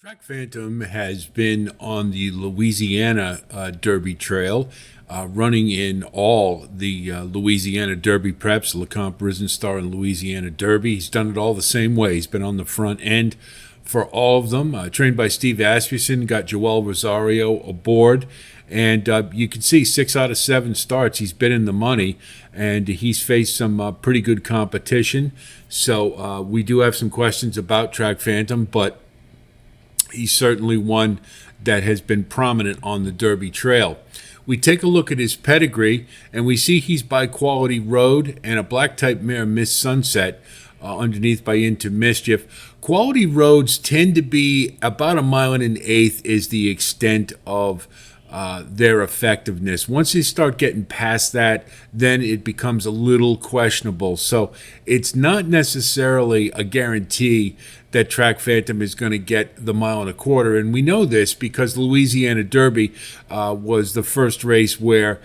Track Phantom has been on the Louisiana Derby Trail, running in all the Louisiana Derby preps, Lecomte, Risen Star, and Louisiana Derby. He's done it all the same way. He's been on the front end for all of them. Trained by Steve Asmussen, got Joel Rosario aboard. And you can see 6 out of 7 starts, he's been in the money, and he's faced some pretty good competition. So we do have some questions about Track Phantom, but he's certainly one that has been prominent on the Derby Trail. We take a look at his pedigree, and we see he's by Quality Road and a black-type mare, Miss Sunset, underneath by Into Mischief. Quality Roads tend to be about 1.125 miles is the extent of their effectiveness. Once you start getting past that, then it becomes a little questionable. So it's not necessarily a guarantee that Track Phantom is going to get the 1.25 miles. And we know this because Louisiana Derby was the first race where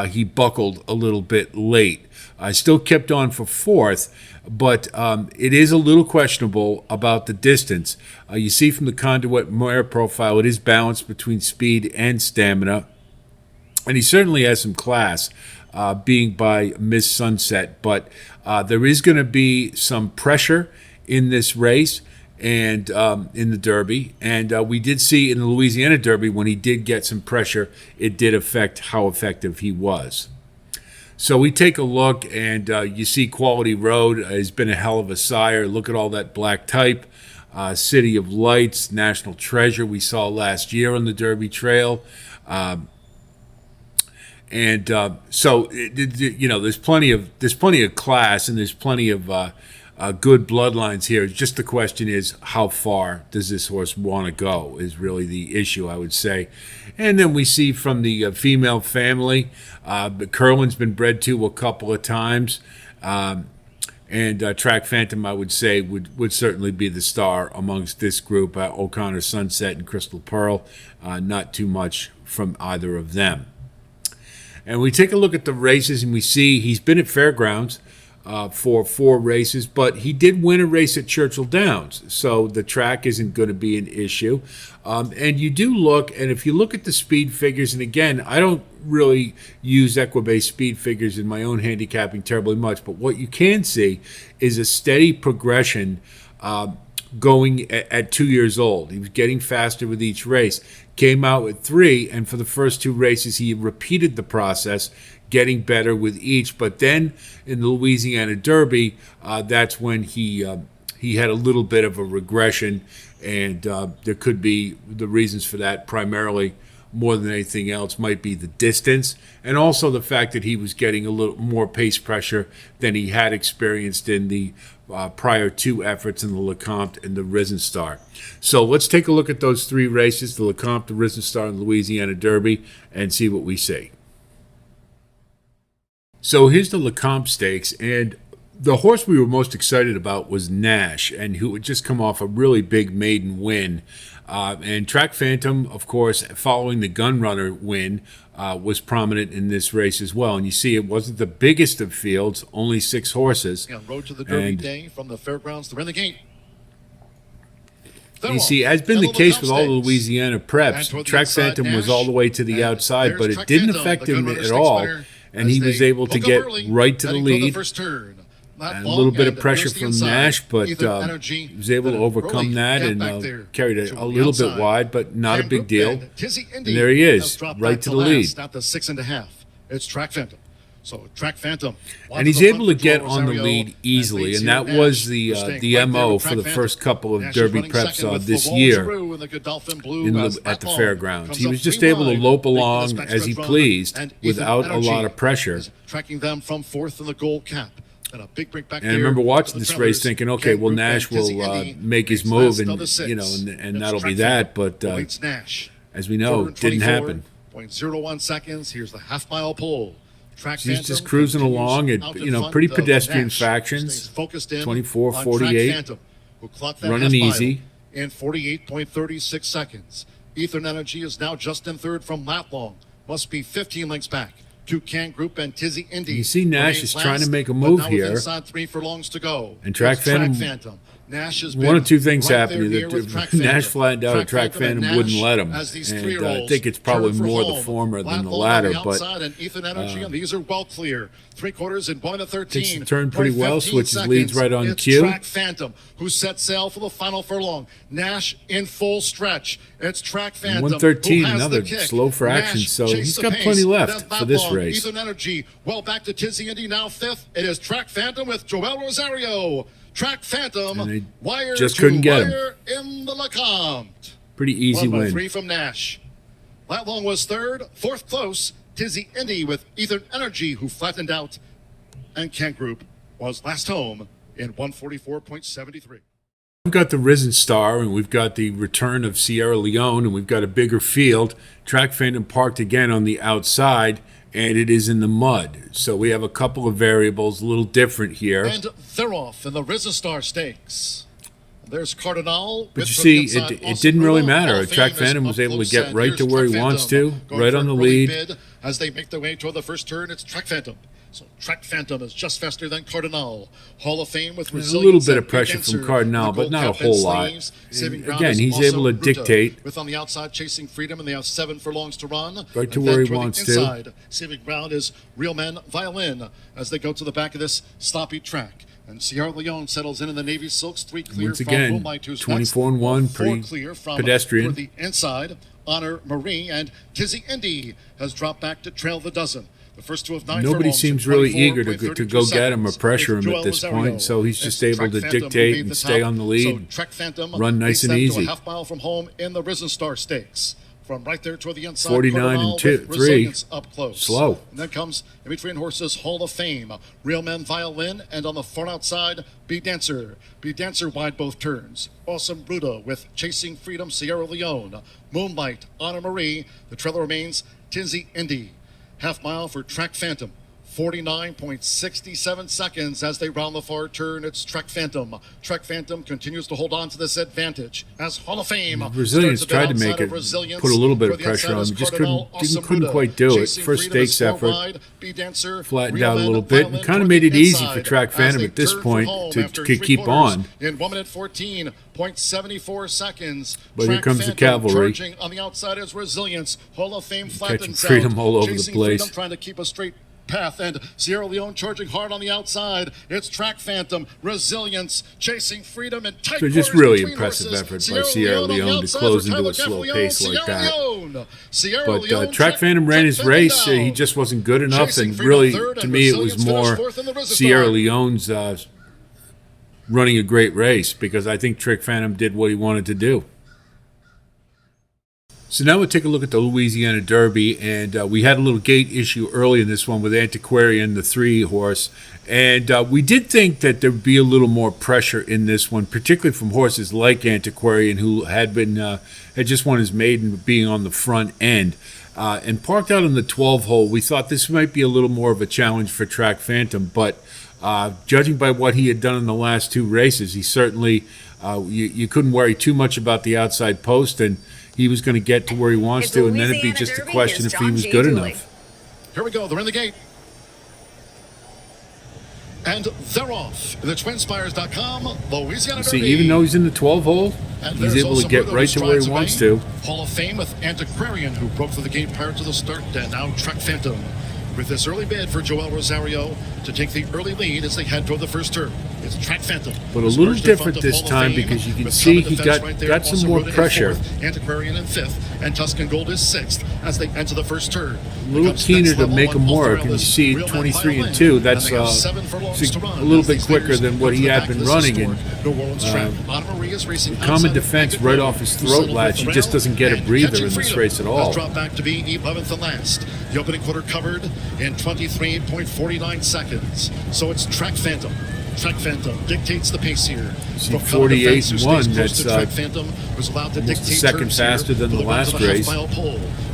he buckled a little bit late. I still kept on for 4th, but it is a little questionable about the distance. You see from the Conduit mare profile, it is balanced between speed and stamina, and he certainly has some class, being by Miss Sunset. But there is going to be some pressure in this race and in the Derby, and we did see in the Louisiana Derby when he did get some pressure, it did affect how effective he was. So we take a look, and you see Quality Road has been a hell of a sire. Look at all that black type. City of Lights, National Treasure we saw last year on the Derby Trail. So there's plenty of class, and there's plenty of good bloodlines here. Just the question is, how far does this horse want to go is really the issue, I would say. And then we see from the female family, Curlin's been bred to a couple of times. And Track Phantom, I would say, would certainly be the star amongst this group. O'Connor Sunset and Crystal Pearl, not too much from either of them. And we take a look at the races, and we see he's been at Fairgrounds for 4 races, but he did win a race at Churchill Downs, so the track isn't going to be an issue. And you do look, and if you look at the speed figures, and again, I don't really use Equibase speed figures in my own handicapping terribly much, but what you can see is a steady progression going at 2 years old. He was getting faster with each race. Came out at 3, and for the first 2 races, he repeated the process, getting better with each. But then in the Louisiana Derby, that's when he had a little bit of a regression, and there could be the reasons for that primarily, more than anything else, might be the distance, and also the fact that he was getting a little more pace pressure than he had experienced in the prior 2 efforts in the Lecomte and the Risen Star. So let's take a look at those 3 races, the Lecomte, the Risen Star, and the Louisiana Derby, and see what we see. So here's the Lecomte Stakes, and the horse we were most excited about was Nash, and who had just come off a really big maiden win. And Track Phantom, of course, following the Gunrunner win, was prominent in this race as well. And you see it wasn't the biggest of fields, only 6 horses. On road to the Derby day from the fairgrounds to Renegade. You see, as been the case with all the Louisiana preps, Track Phantom was all the way to the outside, but it didn't affect him at all. And he was able to get right to the lead. And a little bit of pressure from Nash, but he was able to overcome that and carried it a little bit wide, but not a big deal. And there he is, right to the lead. At the 6.5. It's Track Phantom. So Track Phantom. And he's able to get on the lead easily, and that was the MO for the first couple of Derby preps this year at the fairgrounds. He was just able to lope along as he pleased without a lot of pressure. Tracking them from 4th in the gold cap. And I remember watching this race thinking, okay, well, Nash will make his move, and and that'll be that. But as we know, it didn't happen. 0.01 seconds. Here's the half-mile pull. He's just cruising along at pretty pedestrian factions. 24:48, running easy. In 48.36 seconds. Ethan Energy is now just in 3rd from Matlong. Must be 15 lengths back. Toucan Group and Tizzy Indy. You see Nash is trying to make a move here. 3 furlongs to go. And Track Phantom Nash has one of two things right happened. there Either with Track Nash Phantom. flattened out or Track Phantom and Phantom wouldn't Nash let him. as these And I three-year-olds think it's probably turn for more the home. former than the Lap latter. on the But outside and Ethan Energy, and these are well clear. 3/4 and 1 to 13. takes the turn pretty well, 15 switches seconds. leads right on It's cue. Track Phantom who set sail for the final furlong. Nash in full stretch. It's Track Phantom. 113, who has another the kick. slow for action, Nash so chased he's the got pace. plenty left Then for this Lapong, race. Ethan Energy well back to Tizzy Indy, now fifth. It is Track Phantom with Joel Rosario. Track Phantom, wire just to couldn't get him. wire in the Lecomte. Pretty easy 1-3 win. from Nash. Latlong was third, fourth close. Tizzy Indy with Ethan Energy, who flattened out. And Kent Group was last home in 144.73. We've got the Risen Star, and we've got the return of Sierra Leone, and we've got a bigger field. Track Phantom parked again on the outside, and it is in the mud. So we have a couple of variables, a little different here. And they're off in the Risen Star Stakes. There's Cardinal. But you see, it didn't really matter. Track Phantom was able to get right to where he wants to, right on the lead. As they make their way toward the first turn, it's Track Phantom. So Track Phantom is just faster than Cardinal. Hall of Fame with There's resilience. a little bit of pressure from Cardinal, but not a whole lot. And again, he's able to dictate. With on the outside, Chasing Freedom, and they have 7 furlongs to run. Right to where he wants to. Saving ground is Real Men Violin as they go to the back of this sloppy track. And Sierra Leone settles in the Navy Silks, 3 clear Once from again, Moonlight, who's 24-1, 4 pretty clear from pedestrian. toward the inside. Honor Marie and Tizzy Indy has dropped back to trail the dozen. The first 2 of 9 Nobody furlongs seems in really eager to 24.32 go get him or seconds. pressure It's him Joel at this Rosario. point, so he's just It's able Track to Phantom who dictate made and the stay top. on the lead, So Track Phantom run nice leads and them to easy. a half mile from home in the Risen Star Stakes. From right there toward the inside, 49 Cardinal and 2, with 3. resilience up close. Slow. And then comes in between horses Hall of Fame, Real Men Violin, and on the far outside, Be Dancer. Be Dancer wide both turns. Awesome Bruta with Chasing Freedom, Sierra Leone. Moonlight, Honor Marie. The trailer remains Tizzy Indy. Half mile for Track Phantom. 49.67 seconds as they round the far turn. It's Track Phantom. Track Phantom continues to hold on to this advantage as Hall of Fame. Resilience tried to make it, put a little bit of pressure on him, just couldn't quite do it. First stakes effort, flattened out a little bit, and kind of made it easy for Track Phantom at this point to keep on. In 1 minute 14.74 seconds. But here comes the cavalry. Charging on the outside is Resilience. Hall of Fame flattens out. Freedom all over the Chasing place. Freedom trying to keep a straight path, and Sierra Leone charging hard on the outside. It's Track Phantom, Resilience, Chasing Freedom, and tight So just quarters really between impressive horses. effort by Sierra Leone to close into a slow pace like that. But Track Phantom ran his race. He just wasn't good enough, and really, to me, it was more Sierra Leone's running a great race, because I think Track Phantom did what he wanted to do. So now we'll take a look at the Louisiana Derby, and we had a little gate issue early in this one with Antiquarian, the 3-horse, and we did think that there would be a little more pressure in this one, particularly from horses like Antiquarian, who had just won his maiden being on the front end. And parked out on the 12 hole, we thought this might be a little more of a challenge for Track Phantom, but judging by what he had done in the last 2 races, he certainly, you couldn't worry too much about the outside post, and he was going to get to where he wants to, and then it'd be just a question if he was good enough. Here we go. They're in the gate. And they're off. The TwinSpires.com, Louisiana Derby. See, even though he's in the 12 hole, he's able to get right to where he wants to. Hall of Fame with Antiquarian, who broke through the gate prior to the start, and now Track Phantom. With this early bid for Joel Rosario to take the early lead as they head toward the first turn. It's Track Phantom. But a little different this time, because you can see he got some more pressure. Antiquarian in 5th, and Tuscan Gold is 6th as they enter the first turn. A little keener to make him work, and you see 23 and 2. That's a little bit quicker than what he had been running. And common defense right off his throat latch. He just doesn't get a breather in this race at all. Drop back to be 11th and last. The opening quarter covered in 23.49 seconds. So it's Track Phantom. Track Phantom dictates the pace here. See, 48 and 1. That's Track Phantom was allowed to almost dictate a second faster than the last race.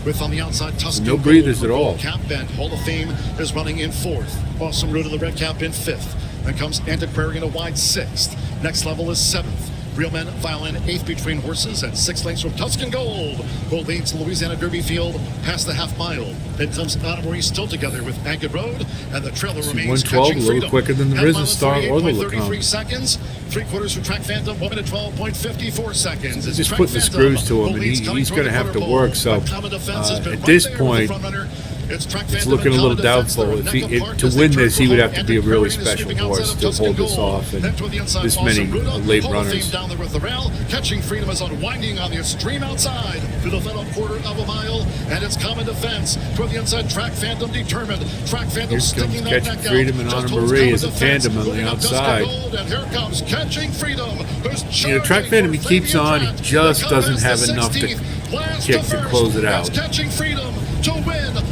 With on the outside, Tuscan no breathers at all. Cap and Hall of Fame is running in 4th. Awesome Root of the Red Cap in 5th. Then comes Antiquarian a wide 6th. Next level is 7th. Real Men File In 8th between horses and 6 lengths from Tuscan Gold. Gold leads the Louisiana Derby field past the half mile. Then comes Anna Marie still together with Anchor Road, and the trailer remains 112, Catching a little Freedom. quicker than the Half Risen mile Star at or the 38.33 Lecomte. seconds. 3/4 for Track Phantom, 1 minute 12.54 seconds. It's Just Track putting the Phantom, screws to him, who and leads he's coming going to toward have the to quarter work. pole. So But Common Defense has been at right this there with the point, front runner. It's Track it's Phantom looking a and little Common Defense. doubtful. They're If neck apart to as they win turn this, for he would home. have to be a Andy really Perrin is special sweeping horse outside to of hold Tuscan this Gold. off. And Then toward the inside, this many Awesome Ruda, late Hall of runners. Fame down there with the rail. Catching Freedom is unwinding on the extreme outside through the final quarter of a mile, and it's Common Defense toward the inside. Track Phantom determined. Track Phantom Here sticking comes that Catching neck out. Freedom and Just Anna holds Marie Common as a Defense, tandem on the moving up Tuscan outside. Gold, and here comes Catching Freedom. Who's You know, Track charging Phantom, he for keeps Fabian on. He Pratt. just The doesn't Compass, have the enough to 16th, last kick to first. close it out. That's Catching Freedom to win the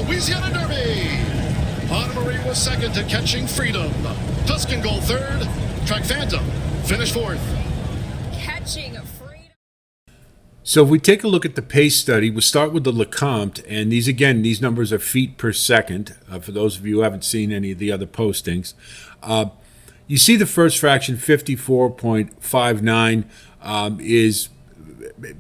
Louisiana Derby. Anna Marie was second to Catching Freedom. Tuscan Gold third. Track Phantom finished fourth. Catching Freedom. So if we take a look at the pace study, we'll start with the Lecomte, and these numbers are feet per second. For those of you who haven't seen any of the other postings, you see the first fraction 54.59 is,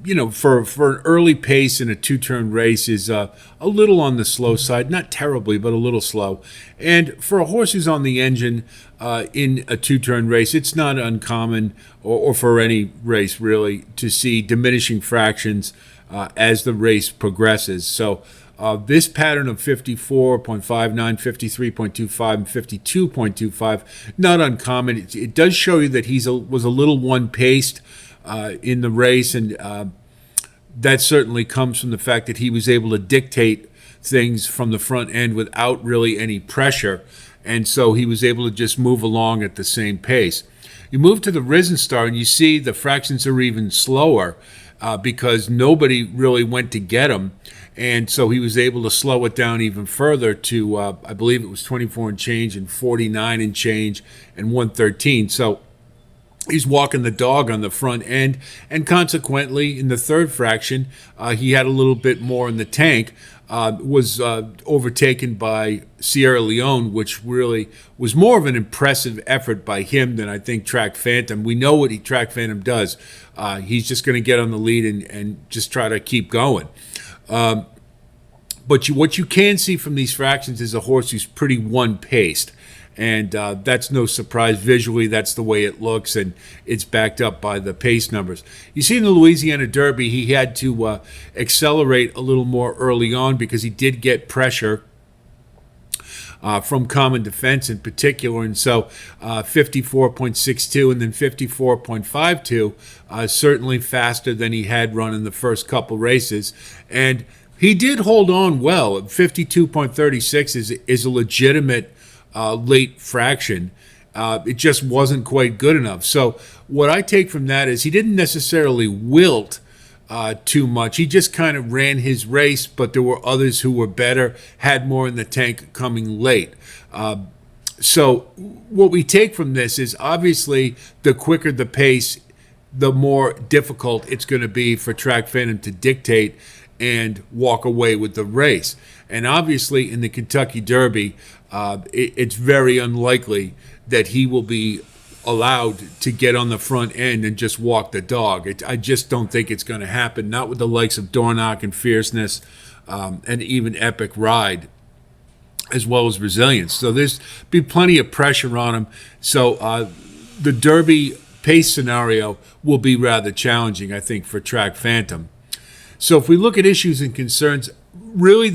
you know, for an early pace in a two-turn race is a little on the slow side, not terribly, but a little slow. And for a horse who's on the engine in a two-turn race, it's not uncommon, or for any race really, to see diminishing fractions as the race progresses. So this pattern of 54.59, 53.25, and 52.25, not uncommon. It does show you that was a little one-paced in the race, and that certainly comes from the fact that he was able to dictate things from the front end without really any pressure, and so he was able to just move along at the same pace. You move to the Risen Star, and you see the fractions are even slower because nobody really went to get him, and so he was able to slow it down even further to, I believe it was 24 and change, and 49 and change, and 113. So he's walking the dog on the front end, and consequently, in the third fraction, he had a little bit more in the tank, was overtaken by Sierra Leone, which really was more of an impressive effort by him than I think Track Phantom. We know what Track Phantom does. He's just going to get on the lead and just try to keep going. But what you can see from these fractions is a horse who's pretty one-paced. And that's no surprise. Visually, that's the way it looks, and it's backed up by the pace numbers. You see in the Louisiana Derby, he had to accelerate a little more early on because he did get pressure from Common Defense in particular, and so 54.62 and then 54.52, certainly faster than he had run in the first couple races. And he did hold on well. 52.36 is a legitimate late fraction. It just wasn't quite good enough. So what I take from that is he didn't necessarily wilt too much. He just kind of ran his race, but there were others who were better, had more in the tank coming late. So what we take from this is obviously the quicker the pace, the more difficult it's going to be for Track Phantom to dictate and walk away with the race. And obviously in the Kentucky Derby, it's very unlikely that he will be allowed to get on the front end and just walk the dog. I just don't think it's going to happen, not with the likes of Dornoch and Fierceness and even Epic Ride, as well as Resilience. So there's be plenty of pressure on him. So the Derby pace scenario will be rather challenging, I think, for Track Phantom. So if we look at issues and concerns, really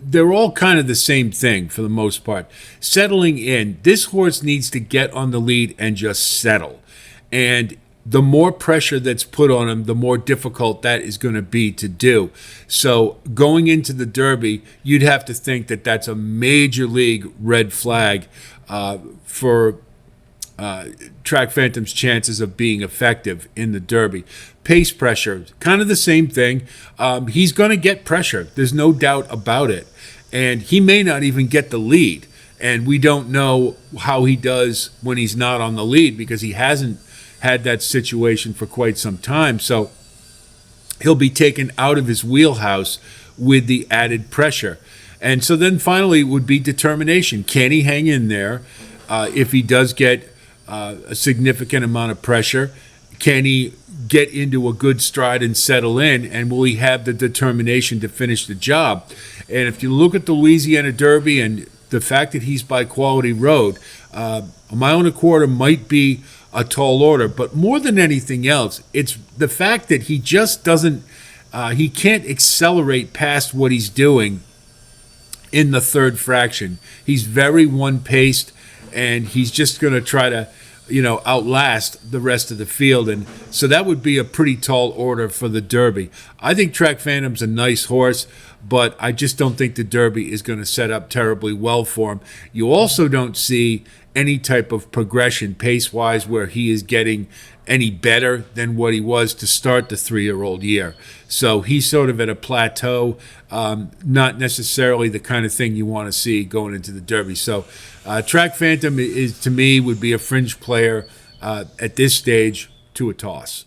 they're all kind of the same thing for the most part. Settling in. This horse needs to get on the lead and just settle. And the more pressure that's put on him, the more difficult that is going to be to do. So going into the Derby, you'd have to think that that's a major league red flag for Track Phantom's chances of being effective in the Derby. Pace pressure, kind of the same thing. He's going to get pressure. There's no doubt about it. And he may not even get the lead. And we don't know how he does when he's not on the lead because he hasn't had that situation for quite some time. So he'll be taken out of his wheelhouse with the added pressure. And so then finally it would be determination. Can he hang in there if he does get a significant amount of pressure? Can he get into a good stride and settle in? And will he have the determination to finish the job? And if you look at the Louisiana Derby and the fact that he's by Quality Road, a mile and a quarter might be a tall order. But more than anything else, it's the fact that he just doesn't, he can't accelerate past what he's doing in the third fraction. He's very one-paced, and he's just going to try to, outlast the rest of the field. And so that would be a pretty tall order for the Derby. I think Track Phantom's a nice horse, but I just don't think the Derby is going to set up terribly well for him. You also don't see any type of progression pace-wise where he is getting any better than what he was to start the 3-year-old year. So he's sort of at a plateau, not necessarily the kind of thing you want to see going into the Derby. So Track Phantom is, to me, would be a fringe player at this stage to a toss.